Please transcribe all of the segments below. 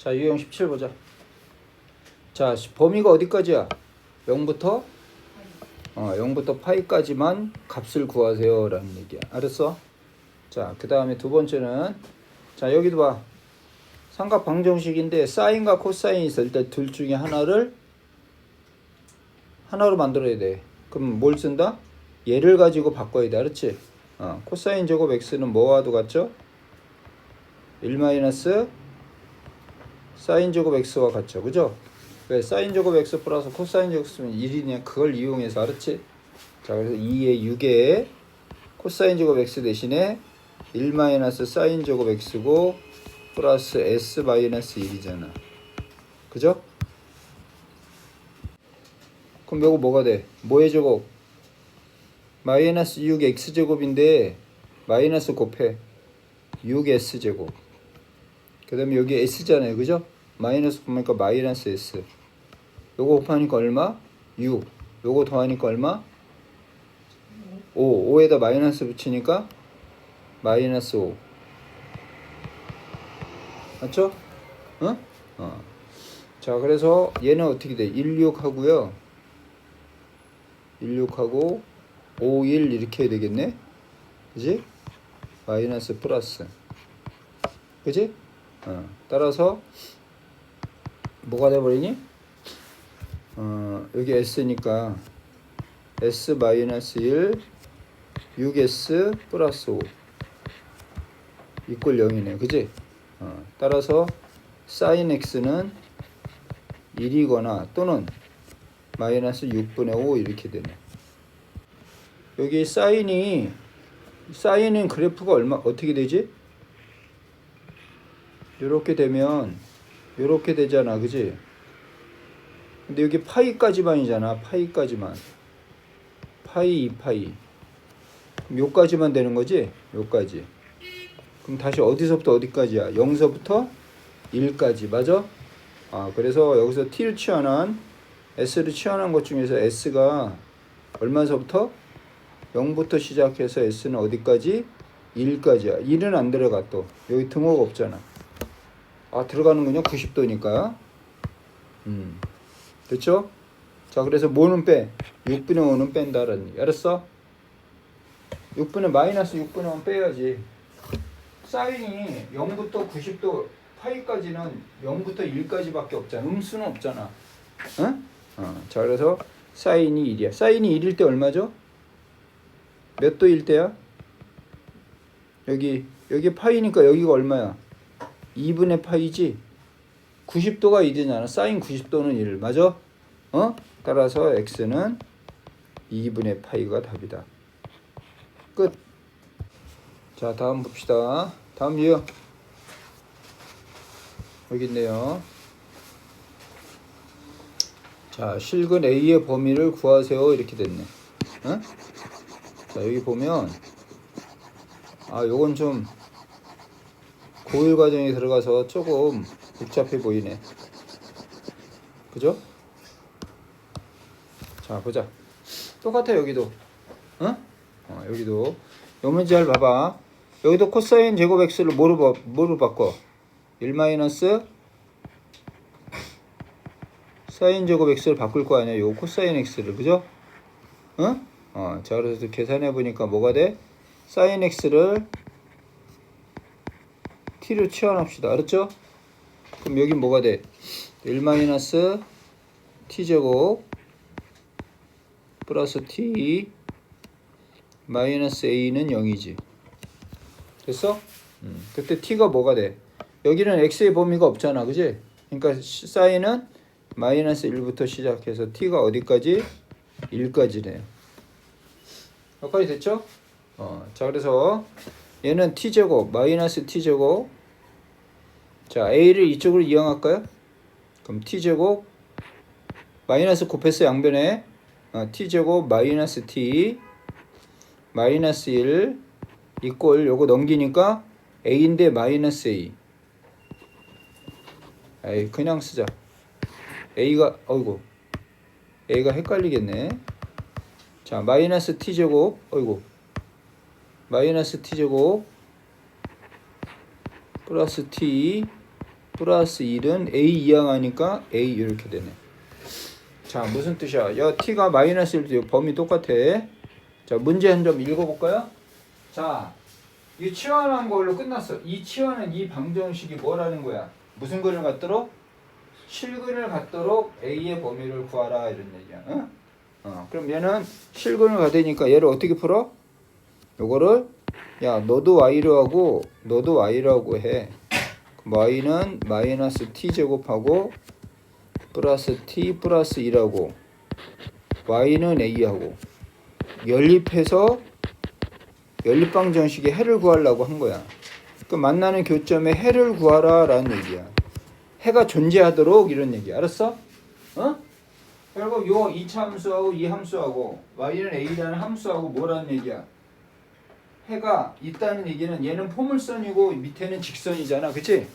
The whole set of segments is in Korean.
자, 유형 17 보자. 자, 범위가 어디까지야? 0부터 0부터 파이까지만 값을 구하세요 라는 얘기야. 알았어? 자, 그 다음에 두 번째는, 자, 여기도 봐. 삼각 방정식인데 사인과 코사인이 있을 때 둘 중에 하나로 만들어야 돼. 그럼 뭘 쓴다? 얘를 가지고 바꿔야 돼. 알았지? 코사인 제곱 x는 뭐와도 같죠? 1 마이너스 사인 제곱 x와 같죠. 그죠? 왜 사인 제곱 x 플러스 코사인 제곱 x면 1이냐? 그걸 이용해서. 알았지? 자, 그래서 2의 6에 코사인 제곱 x 대신에 1 마이너스 사인 제곱 x고 플러스 s 마이너스 1이잖아. 그죠? 그럼 요거 뭐가 돼? 뭐의 제곱? 마이너스 6x 제곱인데 마이너스 곱해 6s 제곱. 그 다음에 여기 s잖아요. 그죠? 마이너스 곱하니까 마이너스 s. 요거 곱하니까 얼마? 6. 요거 더하니까 얼마? 5. 5에다 마이너스 붙이니까 마이너스 5. 맞죠? 응? 자, 그래서 얘는 어떻게 돼? 1, 6 하고요. 1, 6하고 5, 1 이렇게 해야 되겠네? 그지? 마이너스 플러스. 그지? 따라서 뭐가 돼버리니? 여기 s니까 s 마이너스 1 6s 플러스 5 이꼴 0이네. 그지? 따라서 sin x는 1이거나 또는 마이너스 6분의 5 이렇게 되네. 여기 사인은 그래프가 어떻게 되지? 요렇게 되면 요렇게 되잖아. 그지? 근데 여기 파이까지만이잖아. 파이까지만. 파이 2파이. 그럼 요까지만 되는 거지? 요까지. 그럼 다시 어디서부터 어디까지야? 0서부터 1까지. 맞아? 그래서 여기서 t를 취한한 s를 취한한 것 중에서 s가 얼마서부터? 0부터 시작해서 s는 어디까지? 1까지야. 1은 안 들어가 또. 여기 등호가 없잖아. 들어가는군요. 90도니까. 됐죠? 자, 그래서 뭐는 빼? 6분의 5는 뺀다라는 얘기. 알았어? 마이너스 6분의 5는 빼야지. 사인이 0부터 90도 파이까지는 0부터 1까지밖에 없잖아. 음수는 없잖아. 응? 자, 그래서 사인이 1이야. 사인이 1일 때 얼마죠? 몇 도일 때야? 여기 파이니까 여기가 얼마야? 2분의 파이지? 90도가 1이잖아. 사인 90도는 1. 맞아? 따라서 x는 2분의 파이가 답이다. 끝. 자, 다음 봅시다. 다음 유형. 여기 있네요. 자, 실근 A의 범위를 구하세요. 이렇게 됐네. 자, 여기 보면 요건 좀 고일 과정에 들어가서 조금 복잡해 보이네. 그죠? 자, 보자. 똑같아. 여기도. 여기도 요 문제 잘 봐봐. 여기도 코사인 제곱 x를 뭐로 바꿔? 1 마이너스 사인 제곱 x를 바꿀 거 아니야. 요 코사인 x를. 그죠? 자, 그래서 계산해 보니까 뭐가 돼? 사인 x를 t로 치환합시다. 알았죠? 그럼 여긴 뭐가 돼? 1 마이너스 t 제곱 플러스 t 마이너스 a는 0이지. 됐어? 그때 t가 뭐가 돼? 여기는 x의 범위가 없잖아. 그지? 그러니까 사인은 마이너스 1부터 시작해서 t가 어디까지? 1까지네요. 여기까지 됐죠? 자, 그래서 얘는 t제곱 마이너스 t제곱. 자, a를 이쪽으로 이용할까요? 그럼 t제곱 마이너스 곱해서 양변에 t제곱 마이너스 t 마이너스 1 이꼴 요거 넘기니까 a인데 마이너스 a. 그냥 쓰자. a가 헷갈리겠네. 자, 마이너스 t제곱 마이너스 t제곱 플러스 t 플러스 1은 A 이항하니까 A 이렇게 되네. 자, 무슨 뜻이야? 야, t가 마이너스 1도 범위 똑같아. 자, 문제 한 점 읽어볼까요? 자, 이 치환한 걸로 끝났어. 이 치환은 이 방정식이 뭐라는 거야? 무슨 근을 갖도록? 실근을 갖도록 A의 범위를 구하라 이런 얘기야. 그럼 얘는 실근을 가되니까 얘를 어떻게 풀어? 요거를 야 너도 y로 하고 너도 y로 하고 해. y는 마이너스 t 제곱하고 플러스 t 플러스 1하고 y는 a하고 연립해서 연립방정식의 해를 구하려고 한 거야. 그 만나는 교점의 해를 구하라 라는 얘기야. 해가 존재하도록 이런 얘기야. 알았어? 결국 요 2차 함수하고 이 함수하고 y는 a라는 함수하고 뭐라는 얘기야? 해가 있다는 얘기는 얘는 포물선이고 밑에는 직선이잖아. 그치?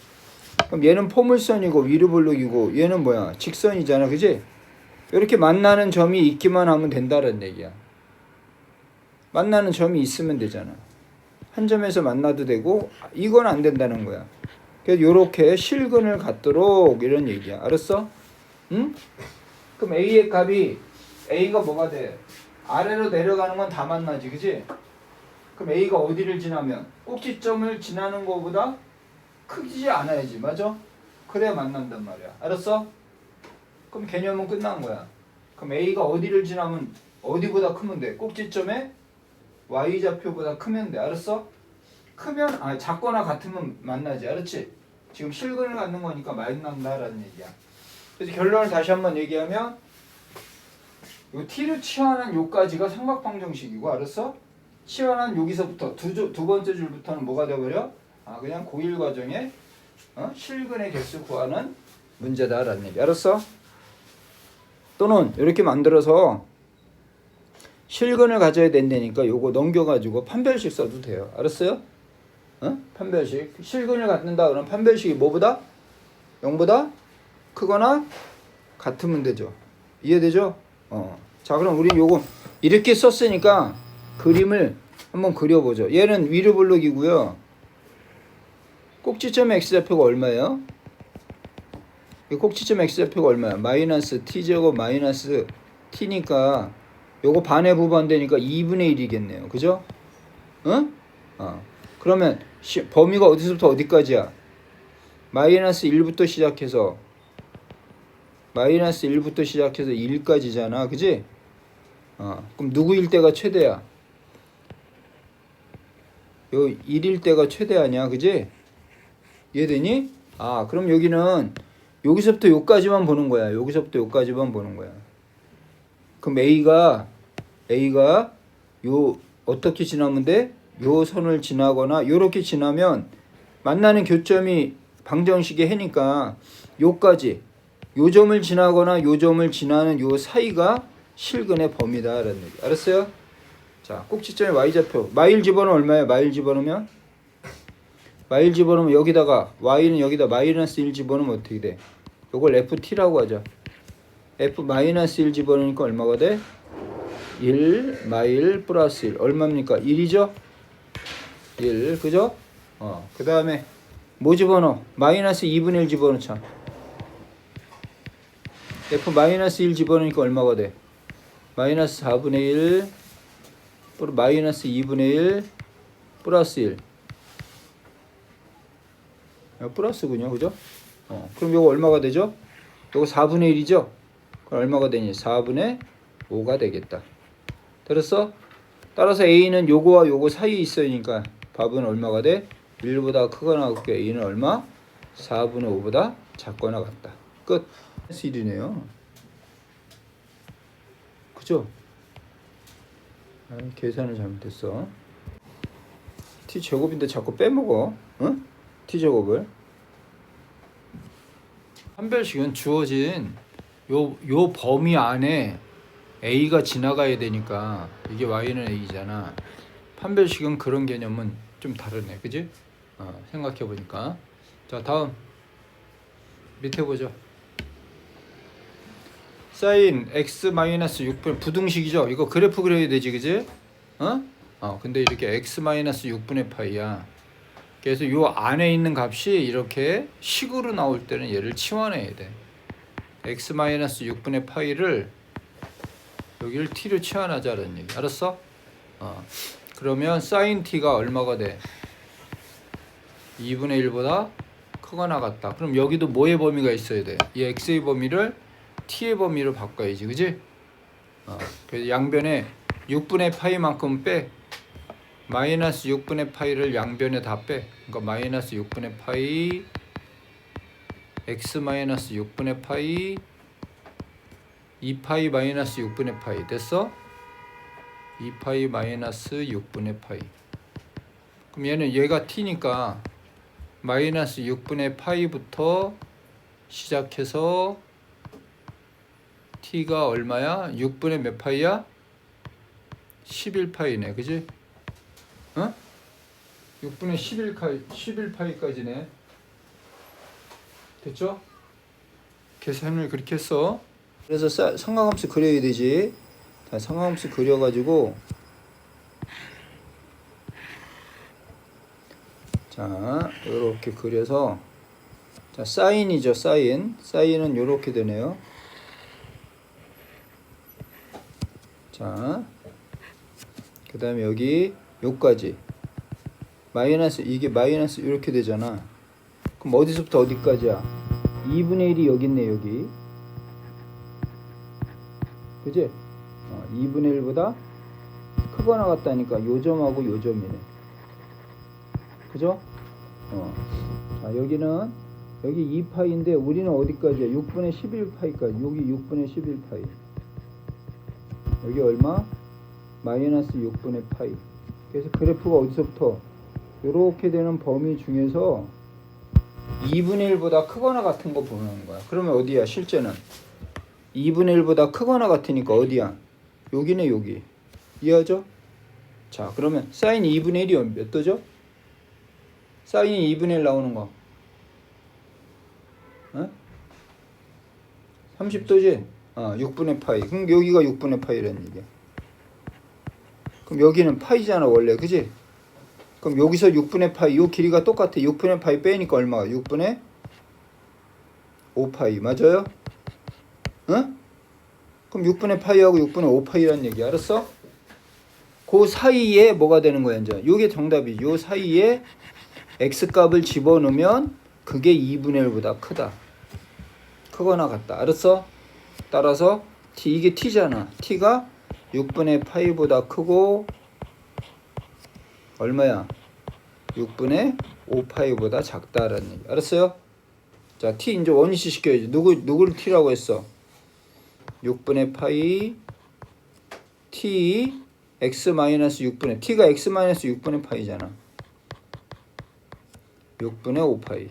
그럼 얘는 포물선이고 위로 볼록이고 얘는 뭐야? 직선이잖아. 그치? 이렇게 만나는 점이 있기만 하면 된다는 얘기야. 만나는 점이 있으면 되잖아. 한 점에서 만나도 되고 이건 안 된다는 거야. 그래서 요렇게 실근을 갖도록 이런 얘기야. 알았어? 응? 그럼 A의 값이 A가 뭐가 돼? 아래로 내려가는 건 다 만나지. 그치? 그럼 A가 어디를 지나면? 꼭지점을 지나는 것보다 크지 않아야지. 맞아? 그래야 만난단 말이야. 알았어? 그럼 개념은 끝난 거야. 그럼 A가 어디를 지나면 어디보다 크면 돼? 꼭지점에 Y좌표보다 크면 돼. 알았어? 크면 작거나 같으면 만나지. 알았지? 지금 실근을 갖는 거니까 만난다라는 얘기야. 그래서 결론을 다시 한번 얘기하면 요 t를 치환한 요까지가 삼각방정식이고 알았어? 치환한 여기서부터 두 번째 줄부터는 뭐가 돼버려? 그냥 고1 과정에 실근의 개수 구하는 문제다라는 얘기. 알았어? 또는 이렇게 만들어서 실근을 가져야 된다니까 요거 넘겨가지고 판별식 써도 돼요. 알았어요? 판별식. 실근을 갖는다 그러면 판별식이 뭐보다? 0보다 크거나 같으면 되죠. 이해되죠? 자, 그럼 우리 요거 이렇게 썼으니까 그림을 한번 그려보죠. 얘는 위로 볼록이고요. 꼭지점 x좌표가 얼마예요? 이 꼭지점 x좌표가 얼마야? 마이너스 t제곱 마이너스 t니까 요거 반의 부반되니까 2분의 1이겠네요. 그죠? 그러면 범위가 어디서부터 어디까지야? 마이너스 1부터 시작해서 마이너스 1부터 시작해서 1까지잖아. 그지? 그럼 누구일 때가 최대야? 요 1일 때가 최대 아니야. 그지? 이해되니? 그럼 여기는 여기서부터 여기까지만 보는 거야. 여기서부터 여기까지만 보는 거야. 그럼 A가 요 어떻게 지나면 돼? 요 선을 지나거나 요렇게 지나면 만나는 교점이 방정식의 해니까 요까지 요 점을 지나거나 요 점을 지나는 요 사이가 실근의 범위다라는 얘기. 알았어요? 자, 꼭지점의 y좌표. 마일 집어넣으면 얼마예요? 마일 집어넣으면 여기다가 y는 여기다 마이너스 1 집어넣으면 어떻게 돼? 요걸 ft라고 하죠. f 마이너스 1 집어넣으니까 얼마가 돼? 1 마일 플러스 1 얼마입니까? 1이죠? 1 그죠? 그 다음에 뭐 집어넣어? 마이너스 2분의 1 집어넣자. f 마이너스 1 집어넣으니까 얼마가 돼? 마이너스 4분의 1 마이너스 2분의 1 플러스 1 플러스군요. 그죠? 그럼 요거 얼마가 되죠? 요거 4분의 1이죠? 그럼 얼마가 되니? 4분의 5가 되겠다. 들었어? 따라서 A는 요거와 요거 사이에 있으니까 답은 얼마가 돼? 1보다 크거나 같고 A는 얼마? 4분의 5보다 작거나 같다. 끝. 1이네요. 그죠? 계산을 잘못했어. t제곱인데 자꾸 빼먹어. t제곱을. 판별식은 주어진 요 범위 안에 A가 지나가야 되니까 이게 Y는 A잖아. 판별식은 그런 개념은 좀 다르네. 그지? 생각해보니까. 자, 다음 밑에 보죠. 사인 x-6분의 부등식이죠. 이거 그래프 그려야 되지. 그지? 근데 이렇게 x-6분의 파이야. 그래서 요 안에 있는 값이 이렇게 식으로 나올 때는 얘를 치환해야 돼. x-6분의 파이를 여기를 t로 치환하자는 얘기. 알았어? 그러면 sin t가 얼마가 돼? 2분의 1보다 크거나 같다. 그럼 여기도 뭐의 범위가 있어야 돼? 이 x의 범위를 t의 범위로 바꿔야지, 그지? 그래서 양변에 6분의 파이만큼 빼. 마이너스 6분의 파이를 양변에 다 빼. 그러니까 마이너스 6분의 파이 x 마이너스 6분의 파이 2파이 마이너스 6분의 파이 됐어? 2파이 마이너스 6분의 파이. 그럼 얘가 t니까 마이너스 6분의 파이부터 시작해서 t가 얼마야? 6분의 몇 파이야? 11파이네, 그지? 6분의 11파이까지네. 됐죠? 계산을 그렇게 했어. 그래서 삼각함수 그려야 되지. 자, 삼각함수 그려가지고 자, 요렇게 그려서 자, 사인이죠, 사인은 요렇게 되네요. 자, 그 다음에 여기 요까지 마이너스, 이게 마이너스 이렇게 되잖아. 그럼 어디서부터 어디까지야? 2분의 1이 여기 있네, 여기. 그지? 2분의 1보다 크거나 같다니까 요 점하고 요 점이네. 그죠? 자, 여기는 여기 2파이인데 우리는 어디까지야? 6분의 11파이까지. 여기 6분의 11파이. 여기 얼마? 마이너스 6분의 파이. 그래서 그래프가 어디서부터? 이렇게 되는 범위 중에서 2분의 1보다 크거나 같은 거 보는 거야. 그러면 어디야? 실제는 2분의 1보다 크거나 같으니까 어디야? 여기네, 여기. 이해하죠? 자, 그러면 사인 2분의 1이 몇 도죠? 사인이 2분의 1 나오는 거 30도지? 6분의 파이. 그럼 여기가 6분의 파이라는 얘기야. 그럼 여기는 파이잖아, 원래. 그지? 그럼 여기서 6분의 파이, 요 길이가 똑같아. 6분의 파이 빼니까 얼마가? 6분의 5파이. 맞아요? 그럼 6분의 파이하고 6분의 5파이라는 얘기. 알았어? 그 사이에 뭐가 되는 거야, 이제? 요게 정답이지. 요 사이에 x값을 집어넣으면 그게 2분의 1보다 크다. 크거나 같다. 알았어? 따라서 이게 t잖아. t가 6분의 파이보다 크고 얼마야? 6분의 5파이보다 작다라는 얘기. 알았어요? 자, t 이제 원위치 시켜야지. 누구를 t라고 했어? 6분의 파이 t x 마이너스 6분의 t가 x 마이너스 6분의 파이잖아. 6분의 5파이.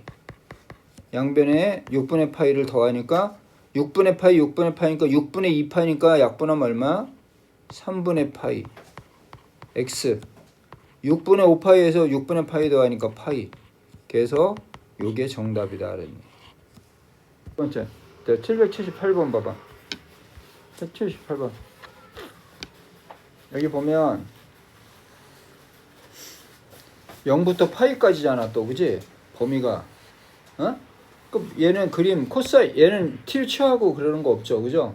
양변에 6분의 파이를 더하니까 6분의 파이 6분의 파이니까 6분의 2파이니까 약분하면 얼마? 3분의 파이. x 6분의 5파이에서 6분의 파이 더하니까 파이. 그래서 요게 정답이다. 첫 번째. 778번 봐봐. 778번. 여기 보면 0부터 파이까지잖아, 또. 그지? 범위가. 그럼 얘는 그림 코사인, 얘는 t를 취하고 그러는 거 없죠. 그죠?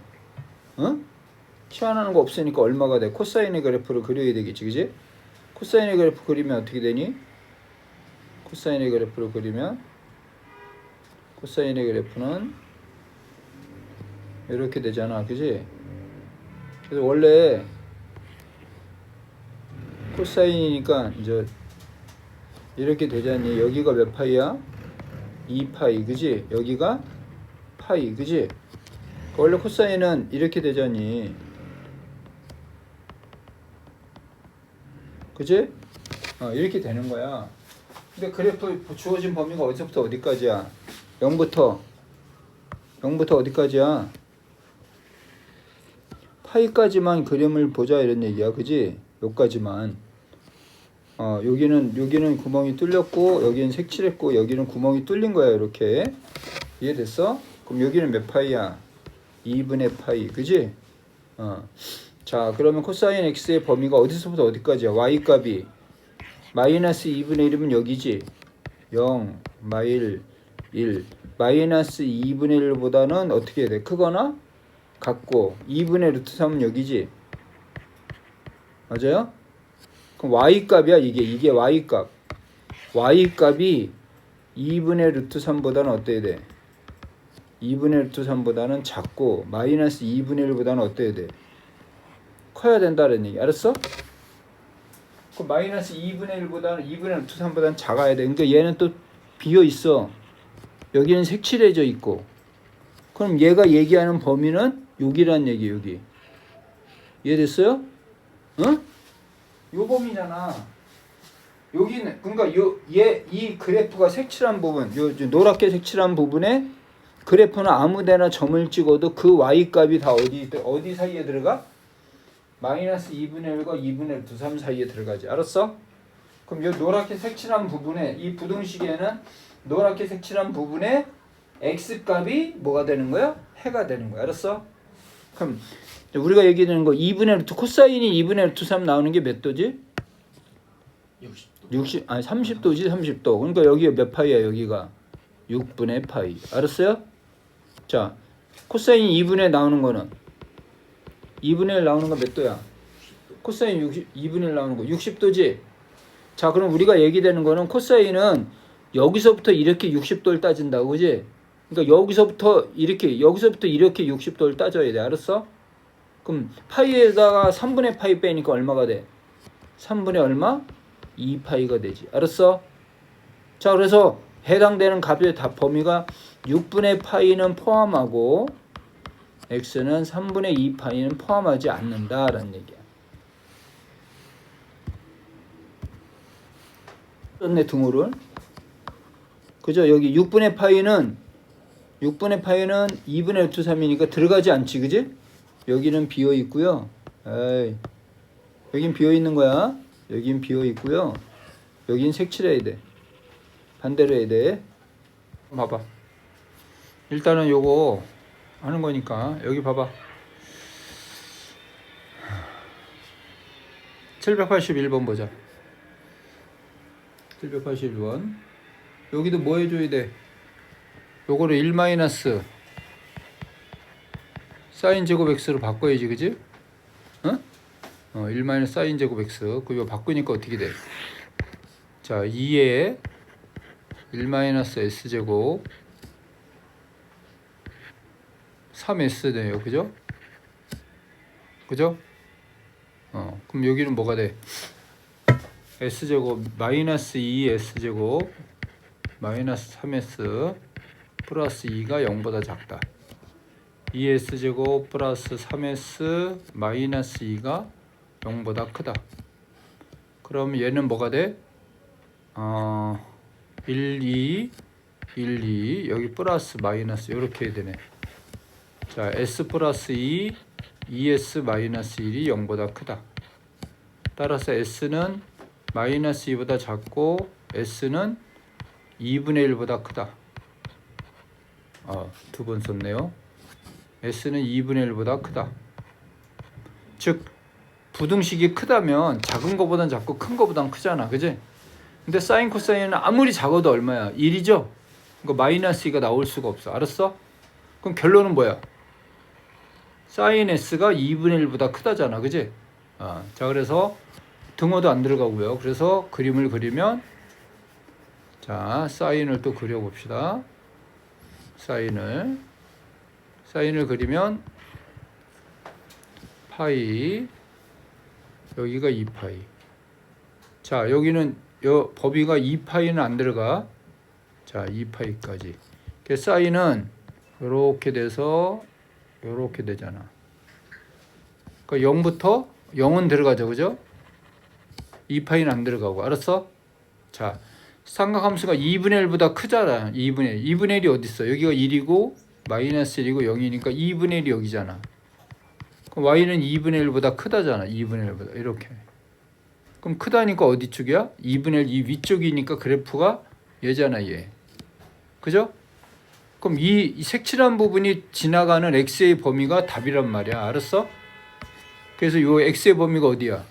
취하는 거 없으니까 얼마가 돼? 코사인의 그래프를 그려야 되겠지. 그지? 코사인의 그래프 그리면 어떻게 되니? 코사인의 그래프를 그리면 코사인의 그래프는 이렇게 되잖아. 그지? 그래서 원래 코사인이니까 이제 이렇게 되잖니. 여기가 몇 파이야? 2파이. 그지? 여기가 파이. 그지? 원래 코사인은 이렇게 되잖니. 그지? 이렇게 되는 거야. 근데 그래프 주어진 범위가 어디서부터 어디까지야? 0부터 어디까지야? 파이까지만 그림을 보자 이런 얘기야. 그지? 여기까지만. 여기는 구멍이 뚫렸고 여기는 색칠했고 여기는 구멍이 뚫린 거야. 이렇게. 이해됐어? 그럼 여기는 몇 파이야? 2분의 파이. 그지? 자, 그러면 코사인 x의 범위가 어디서부터 어디까지야? y 값이 마이너스 2분의 1이면 여기지. 0, 마일 1. 마이너스 2분의 1보다는 어떻게 해야 돼? 크거나 같고 2분의 루트 3은 여기지. 맞아요? 그럼 y값이야 이게 y값. y값이 2분의 루트 3보다는 어때야 돼? 2분의 루트 3보다는 작고 마이너스 2분의 1보다는 어때야 돼? 커야 된다는 얘기. 알았어? 그 마이너스 2분의 1보다는 2분의 루트 3보다는 작아야 돼. 그러니까 얘는 또 비어 있어. 여기는 색칠해져 있고. 그럼 얘가 얘기하는 범위는 여기란 얘기. 여기. 이해됐어요? 응? 요 범위잖아. 여기는 그러니까 이 그래프가 색칠한 부분, 요 노랗게 색칠한 부분에 그래프는 아무데나 점을 찍어도 그 y 값이 다 어디 사이에 들어가? 마이너스 2분의 1과 2분의 루트 3 사이에 들어가지. 알았어? 그럼 요 노랗게 색칠한 부분에 이 부등식에는 노랗게 색칠한 부분에 x 값이 뭐가 되는 거야? 해가 되는 거야. 알았어? 그럼 우리가 얘기하는 거 2분의 루트 코사인이 2분의 루트 3 나오는 게 몇 도지? 30도지 30도. 그러니까 여기가 몇 파이야 여기가? 6분의 파이. 알았어요? 자, 코사인 2분의 나오는 거는 2분의 1 나오는 거 몇 도야? 코사인 2분의 1 나오는 거 60도지? 자, 그럼 우리가 얘기되는 거는 코사인은 여기서부터 이렇게 60도를 따진다고, 그지? 그러니까 여기서부터 이렇게 60도를 따져야 돼. 알았어? 그럼 파이에다가 3분의 파이 빼니까 얼마가 돼? 3분의 얼마? 2파이가 되지. 알았어? 자, 그래서 해당되는 값의 다 범위가 6분의 파이는 포함하고 x는 3분의 2파이는 포함하지 않는다라는 얘기야. 썼네 등호를. 그죠? 여기 6분의 파이는 2분의 루트 3이니까 들어가지 않지, 그지? 여기는 비어 있고요. 에이, 여긴 비어 있는 거야. 여긴 비어 있고요. 여긴 색칠해야 돼. 반대로 해야 돼. 봐봐. 일단은 요거 하는 거니까 여기 봐봐. 781번 보자. 781번. 여기도 뭐 해줘야 돼? 요거를 1 마이너스 사인 제곱 x로 바꿔야지, 그지? 어? 1 마이너스 사인 제곱 x. 그거 바꾸니까 어떻게 돼? 자, 2에 1 마이너스 s 제곱 3s네요, 그죠? 그죠? 그럼 여기는 뭐가 돼? s제곱 마이너스 2s제곱 마이너스 3s 플러스 2가 0보다 작다. 2s제곱 플러스 3s 마이너스 2가 0보다 크다. 그럼 얘는 뭐가 돼? 1, 2, 1, 2 여기 플러스 마이너스 이렇게 해야 되네. 자, s 플러스 2, 2s 마이너스 1이 0보다 크다. 따라서 s는 마이너스 2보다 작고 s는 2분의 1보다 크다. 두 번 썼네요. s는 2분의 1보다 크다. 즉 부등식이 크다면 작은 거보단 작고 큰 거보단 크잖아, 그지? 근데 사인 코사인은 아무리 작아도 얼마야? 1이죠? 그러니까 마이너스 2가 나올 수가 없어. 알았어? 그럼 결론은 뭐야? 사인 s가 2분의 1보다 크다잖아, 그지? 자, 그래서 등호도 안 들어가고요. 그래서 그림을 그리면, 자, 사인을 또 그려봅시다. 사인을 그리면 파이, 여기가 2파이. 자, 여기는 범위가 2파이는 안 들어가. 자, 2파이까지. 사인은 이렇게 돼서 이렇게 되잖아. 그러니까 0부터 0은 들어가죠, 그죠? 2파이는 안 들어가고. 알았어? 자, 삼각함수가 2분의 1보다 크잖아. 2분의 1이 어디 있어? 여기가 1이고 마이너스 1이고 0이니까 2분의 1이 여기잖아. 그럼 y는 2분의 1보다 크다잖아. 2분의 1보다 이렇게. 그럼 크다니까 어디 쪽이야? 2분의 1 이 위쪽이니까 그래프가 얘잖아, 얘. 그죠? 그럼 이 색칠한 부분이 지나가는 x의 범위가 답이란 말이야. 알았어? 그래서 요 x의 범위가 어디야?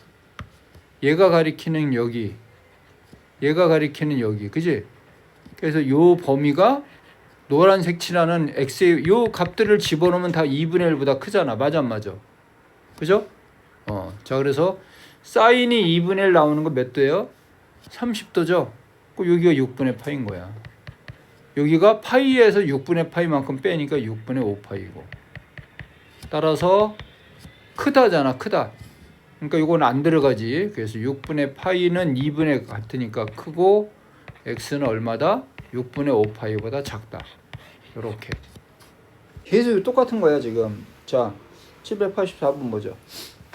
얘가 가리키는 여기. 얘가 가리키는 여기. 그지? 그래서 요 범위가 노란색 칠하는 x의 요 값들을 집어넣으면 다 2분의 1보다 크잖아. 맞아 안 맞아? 그죠? 자 그래서 사인이 2분의 1 나오는 거 몇 도예요? 30도죠. 여기가 6분의 파인 거야. 여기가 파이에서 6분의 파이만큼 빼니까 6분의 5파이고. 따라서 크다잖아. 크다. 그러니까 이건 안 들어가지. 그래서 6분의 파이는 2분의 같으니까 크고 x는 얼마다? 6분의 5파이보다 작다. 이렇게. 계속 똑같은 거야 지금. 자 784번 보죠.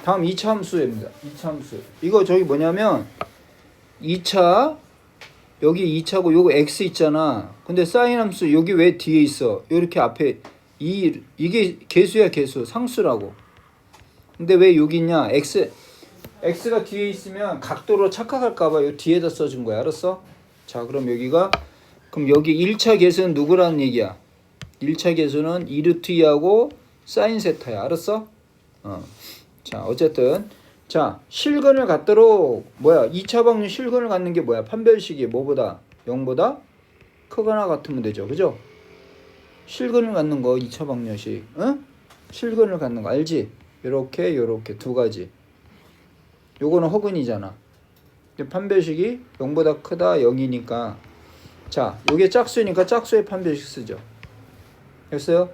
다음 2차 함수입니다. 2차 함수. 이거 저기 뭐냐면 2차 여기 2차고 요거 x 있잖아. 근데 사인 함수 여기 왜 뒤에 있어? 이렇게 앞에 이게 개수야 개수. 상수라고. 근데 왜 여기 있냐? x가 뒤에 있으면 각도로 착각할까 봐 요 뒤에다 써준 거야. 알았어? 자 그럼 여기가 그럼 여기 1차 개수는 누구라는 얘기야? 1차 개수는 2루트 2하고 사인 세타야. 알았어? 자 어쨌든 자 실근을 갖도록 뭐야 2차 방정 실근을 갖는 게 뭐야? 판별식이 뭐보다? 0보다 크거나 같으면 되죠. 그죠? 실근을 갖는 거 2차 방정식. 응? 실근을 갖는 거 알지? 요렇게 두 가지. 요거는 허근이잖아. 판별식이 0보다 크다 0이니까 자 요게 짝수니까 짝수의 판별식 쓰죠. 됐어요?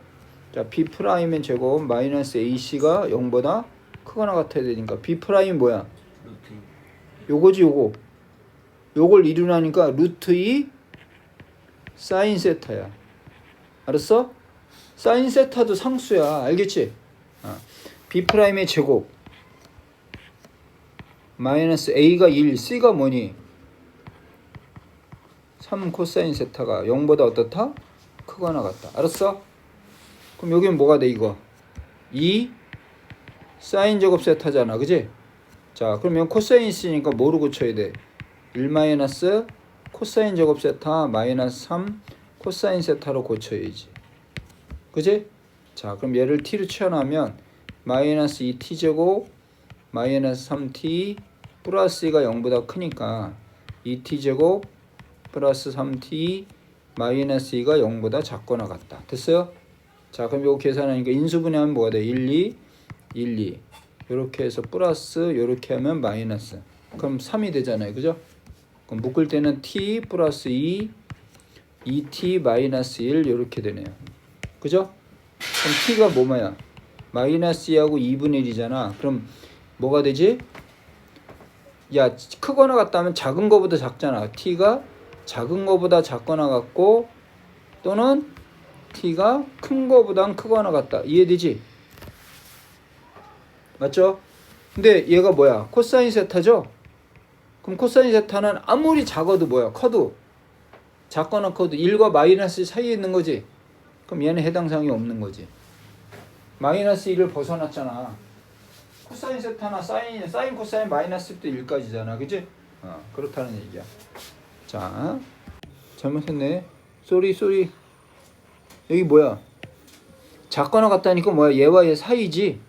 자 B'의 제곱 마이너스 AC가 0보다 크거나 같아야 되니까 B'이 뭐야? 요거지 요거. 요걸 이루라니까 루트 2 사인 세타야. 알았어? 사인 세타도 상수야. 알겠지? B'의 제곱 마이너스 A가 1, C가 뭐니? 3 코사인 세타가 0보다 어떻다? 크거나 같다. 알았어? 그럼 여기는 뭐가 돼 이거? 2 사인 제곱 세타잖아. 그지? 자 그러면 코사인 있으니까 뭐로 고쳐야 돼? 1 마이너스 코사인 제곱 세타 마이너스 3 코사인 세타로 고쳐야지. 그지? 자 그럼 얘를 t로 치환하면 마이너스 2t 제곱 마이너스 3t 플러스 2가 0보다 크니까 2t 제곱 플러스 3t 마이너스 2가 0보다 작거나 같다. 됐어요? 자 그럼 이거 계산하니까 인수분해하면 뭐가 돼? 1, 2, 1, 2 이렇게 해서 플러스 이렇게 하면 마이너스 그럼 3이 되잖아요. 그죠? 그럼 묶을 때는 t 플러스 2 2t 마이너스 1 이렇게 되네요. 그죠? 그럼 t가 뭐야? 마이너스 2하고 2분의 1이잖아. 그럼 뭐가 되지? 야 크거나 같다면 작은 거보다 작잖아. t가 작은 거보다 작거나 같고 또는 t가 큰 거보단 크거나 같다. 이해되지? 맞죠? 근데 얘가 뭐야? 코사인 세타죠? 그럼 코사인 세타는 아무리 작아도 뭐야? 커도 작거나 커도 1과 마이너스 사이에 있는 거지. 그럼 얘는 해당 사항이 없는 거지. 마이너스 1을 벗어났잖아. 코사인 세타나 사인 코사인 마이너스 1도 1까지잖아. 그치? 그렇다는 얘기야. 자, 잘못했네. 쏘리. 여기 뭐야? 작거나 같다니까 뭐야? 얘와 얘 사이지?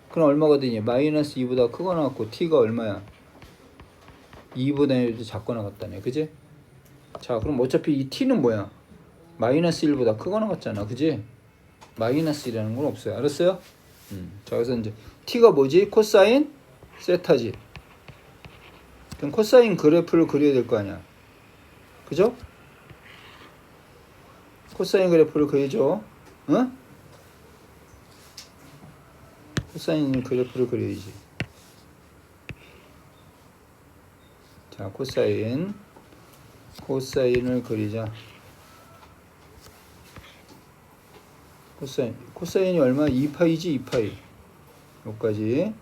그럼 얼마가 되냐? 마이너스 2보다 크거나 같고 t가 얼마야? 2보다 1도 작거나 같다네. 그치? 자, 그럼 어차피 이 t는 뭐야? 마이너스 1보다 크거나 같잖아. 그치? 마이너스 1이라는 건 없어요. 알았어요? 자, 그래서 이제 t가 뭐지? 코사인 세타지. 그럼 코사인 그래프를 그려야 될 거 아니야. 그죠? 코사인 그래프를 그리죠. 응? 코사인 그래프를 그려야지. 자, 코사인을 그리자. 코사인이 얼마? 2파이지 2파이. 여기까지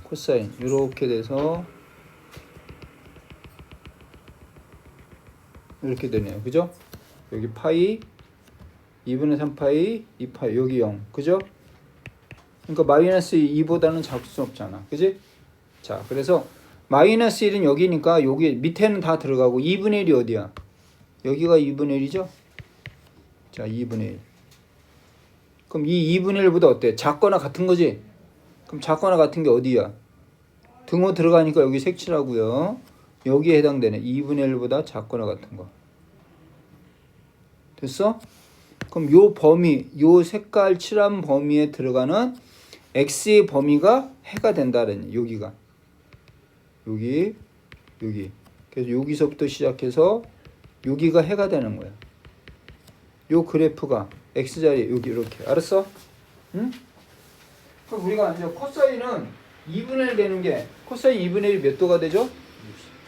코사인 이렇게 돼서 이렇게 되네요. 그죠? 여기 파이 2분의 3파이 2파이 여기 0. 그죠? 그러니까 마이너스 2보다는 작을 수 없잖아. 그지? 자, 그래서 마이너스 1은 여기니까 여기 밑에는 다 들어가고 2분의 1이 어디야? 여기가 2분의 1이죠? 자, 2분의 1. 그럼 이 2분의 1보다 어때? 작거나 같은 거지? 그럼 작거나 같은 게 어디야? 등호 들어가니까 여기 색칠하고요. 여기에 해당되네. 2분의 1보다 작거나 같은 거. 됐어? 그럼 요 범위, 요 색깔 칠한 범위에 들어가는 x의 범위가 해가 된다는 여기가 여기 그래서 여기서부터 시작해서 여기가 해가 되는 거야. 요 그래프가 x자리 여기 이렇게 알았어? 응? 그럼 우리가 이제 코사인은 2분의 1 되는 게 코사인 2분의 1이 몇 도가 되죠?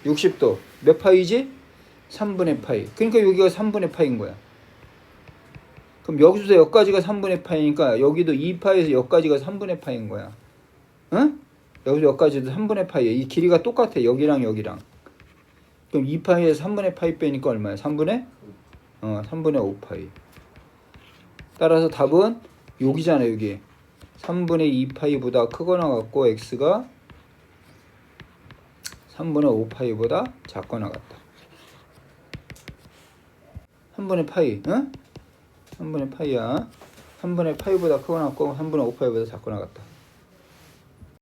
60도. 몇 파이지? 3분의 파이. 그러니까 여기가 3분의 파인 거야. 그럼 여기서 여기까지가 3분의 파이니까 여기도 2파에서 여기까지가 3분의 파인 거야. 응? 여기서 여기까지도 3분의 파이야. 이 길이가 똑같아. 여기랑 여기랑. 그럼 2파이에서 3분의 파이 빼니까 얼마야? 3분의 5파이. 따라서 답은 여기잖아, 여기. 3분의 2파이보다 크거나 같고 x가 3분의 5파이보다 작거나 같다. 3분의 파이, 응? 3분의 파이야. 3분의 파이보다 크거나 같고 3분의 5파이보다 작거나 같다.